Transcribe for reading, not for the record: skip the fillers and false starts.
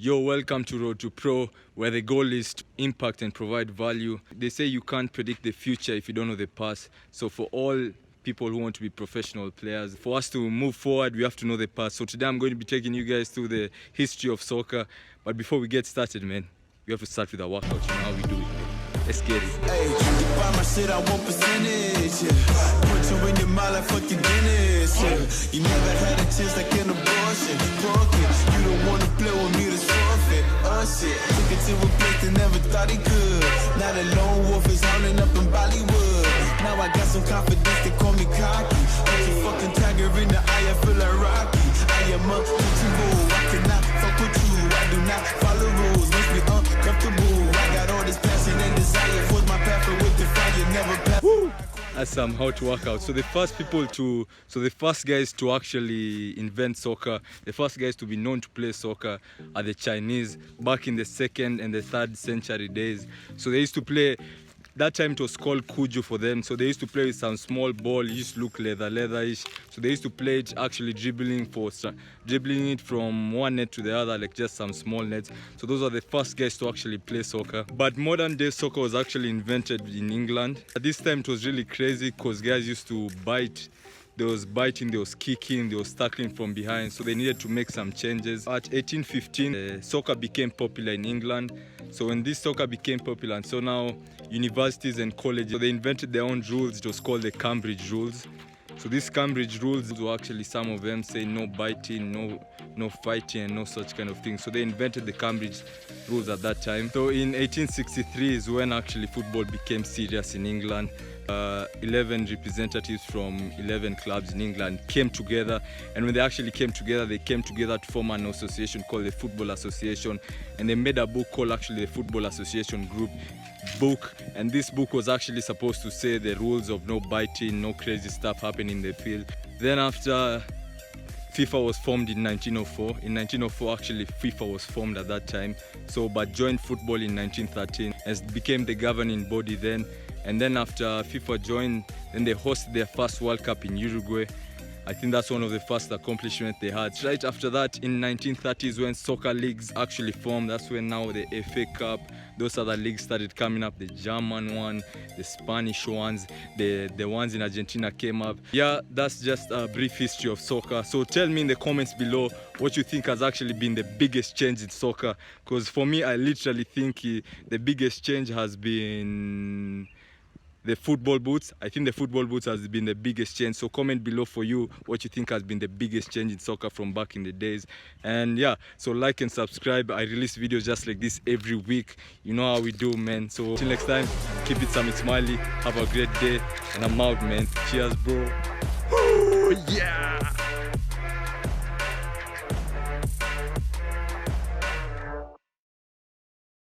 Yo, welcome to Road to Pro, where the goal is to impact and provide value. They say you can't predict the future if you don't know the past. So for all people who want to be professional players, for us to move forward, we have to know the past. So today I'm going to be taking you guys through the history of soccer. But before we get started, man, we have to start with our workout. You know how we do it, man. Let's get it. Hey, you buy my shit, I want percentage. Yeah. Put you in your mind like fucking Dennis. Yeah. You never had a chance like an abortion. Broken. You don't wanna play with me, that's forfeit. Shit. Took it to a place that never thought he could. Now the lone wolf is howling up in Bollywood. Now I got some confidence, they call me cocky. Put your fucking tiger in the eye, I feel like Rocky. I am untouchable, I cannot fuck with you. I do not follow rules, makes me uncomfortable. I got all this passion and desire, force my path with the fire, never pass. Woo! That's how to work out. So the first guys to actually invent soccer, the first guys to be known to play soccer are the Chinese back in the 2nd and the 3rd century days. So they used to play, that time it was called Kuju for them. So they used to play with some small ball, it used to look leatherish. So they used to play it actually dribbling it from one net to the other, like just some small nets. So those are the first guys to actually play soccer. But modern day soccer was actually invented in England. At this time it was really crazy because guys used to bite. There was biting, there was kicking, there was tackling from behind, so they needed to make some changes. At 1815, soccer became popular in England. So when this soccer became popular, and so now universities and colleges, so they invented their own rules. It was called the Cambridge Rules. So these Cambridge Rules were actually, some of them say no biting, no fighting, and no such kind of things. So they invented the Cambridge Rules at that time. So in 1863 is when actually football became serious in England. 11 representatives from 11 clubs in England came together, and when they actually came together, they came together to form an association called the Football Association, and they made a book called actually the Football Association Group book. And this book was actually supposed to say the rules of no biting, no crazy stuff happening in the field. Then after, FIFA was formed in 1904. In 1904, actually, FIFA was formed at that time. So, but joined football in 1913 and became the governing body then. And then after FIFA joined, then they hosted their first World Cup in Uruguay. I think that's one of the first accomplishments they had. Right after that, in 1930s, when soccer leagues actually formed, that's when now the FA Cup, those other leagues started coming up. The German one, the Spanish ones, the ones in Argentina came up. Yeah, that's just a brief history of soccer. So tell me in the comments below what you think has actually been the biggest change in soccer. Because for me, I literally think the biggest change has been the football boots. I think the football boots has been the biggest change. So comment below for you what you think has been the biggest change in soccer from back in the days. And yeah, so like and subscribe. I release videos just like this every week. You know how we do, man. So till next time, keep it Summit Smiley. Have a great day. And I'm out, man. Cheers, bro. Ooh, yeah.